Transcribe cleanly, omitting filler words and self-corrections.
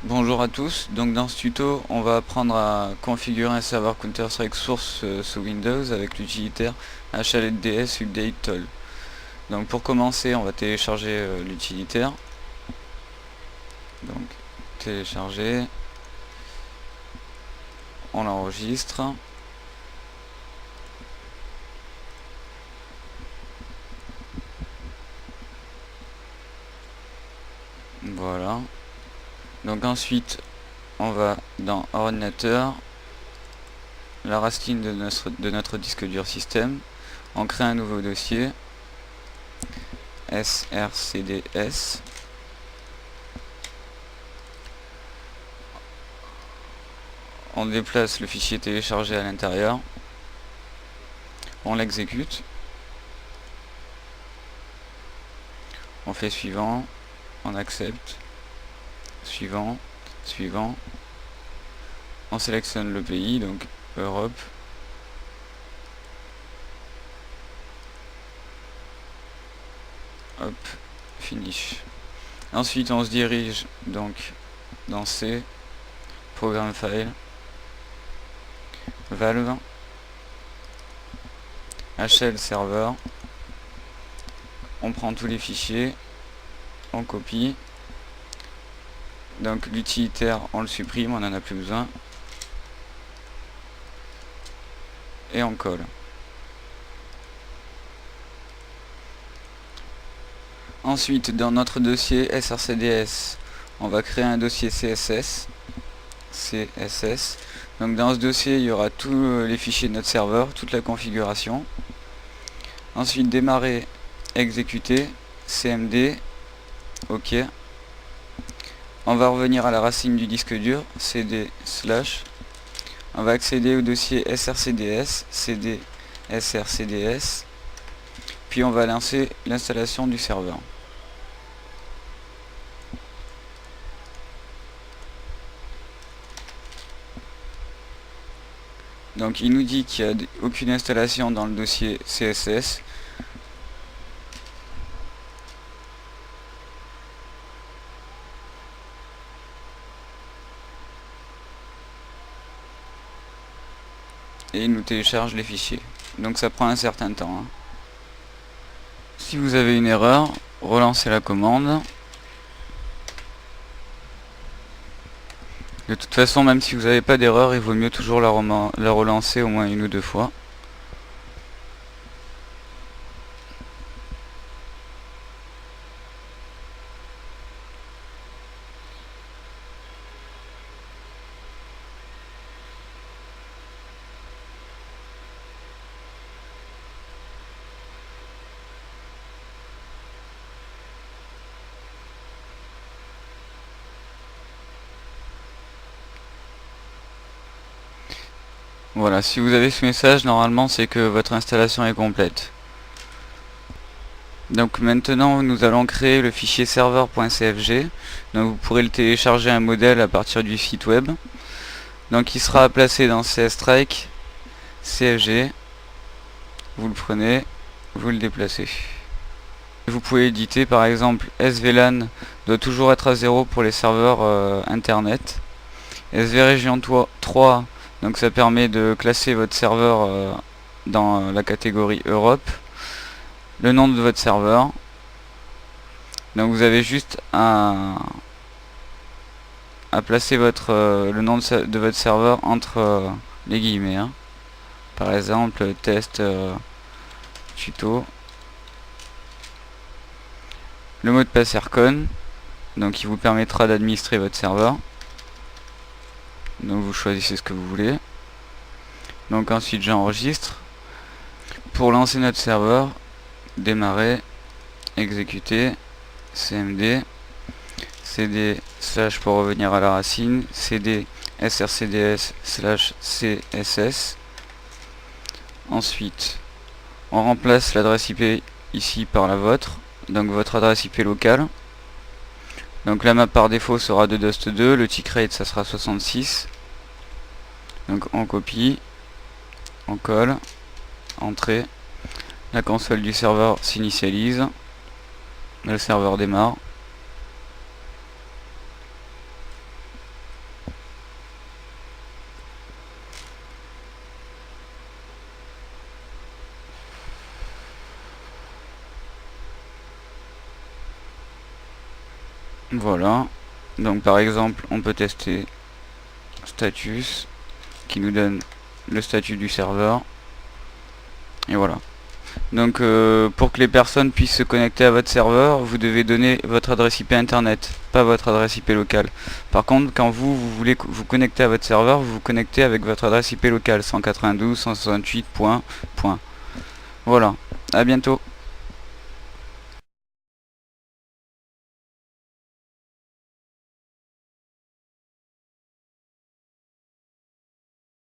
Bonjour à tous, donc dans ce tuto on va apprendre à configurer un serveur Counter-Strike Source sous Windows avec l'utilitaire HLDS Update Tool. Donc pour commencer on va télécharger l'utilitaire. Donc télécharger, on l'enregistre. Voilà. Donc ensuite on va dans ordinateur, la racine de notre disque dur système, on crée un nouveau dossier srcds. On déplace le fichier téléchargé à l'intérieur, on l'exécute, on fait suivant, on accepte, suivant, suivant, on sélectionne le pays, donc Europe, hop, finish. Ensuite on se dirige donc dans C, Programme File, Valve, HL Server, on prend tous les fichiers, on copie, donc l'utilitaire on le supprime, on n'en a plus besoin, et on colle. Ensuite dans notre dossier srcds, on va créer un dossier CSS. Donc dans ce dossier il y aura tous les fichiers de notre serveur, toute la configuration. Ensuite démarrer, exécuter, cmd, ok. On va revenir à la racine du disque dur, cd/. On va accéder au dossier srcds, cd srcds, puis on va lancer l'installation du serveur. Donc il nous dit qu'il n'y a aucune installation dans le dossier CSS. Et il nous télécharge les fichiers. Donc ça prend un certain temps, hein. Si vous avez une erreur, relancez la commande. De toute façon, même si vous n'avez pas d'erreur, il vaut mieux toujours la relancer au moins une ou deux fois. Voilà, si vous avez ce message, normalement c'est que votre installation est complète. Donc maintenant nous allons créer le fichier serveur.cfg. Donc vous pourrez le télécharger un modèle à partir du site web. Donc il sera placé dans CStrike, CFG. Vous le prenez, vous le déplacez. Vous pouvez éditer par exemple SVLAN doit toujours être à 0 pour les serveurs internet. SVRégion 3, donc ça permet de classer votre serveur dans la catégorie Europe. Le nom de votre serveur. Donc vous avez juste à placer le nom de votre serveur entre les guillemets, hein. Par exemple test tuto. Le mot de passe Aircon, donc qui vous permettra d'administrer votre serveur. Donc vous choisissez ce que vous voulez. Donc ensuite j'enregistre. Pour lancer notre serveur, démarrer, exécuter, cmd, cd/ pour revenir à la racine, cd srcds/css. Ensuite on remplace l'adresse IP ici par la vôtre, donc votre adresse IP locale. Donc la map par défaut sera de Dust2, le tick rate ça sera 66. Donc on copie, on colle, entrée, la console du serveur s'initialise, le serveur démarre. Voilà. Donc par exemple, on peut tester status, qui nous donne le statut du serveur. Et voilà. Donc pour que les personnes puissent se connecter à votre serveur, vous devez donner votre adresse IP internet, pas votre adresse IP locale. Par contre, quand vous voulez vous connecter à votre serveur, vous vous connectez avec votre adresse IP locale, 192.168. Voilà, à bientôt.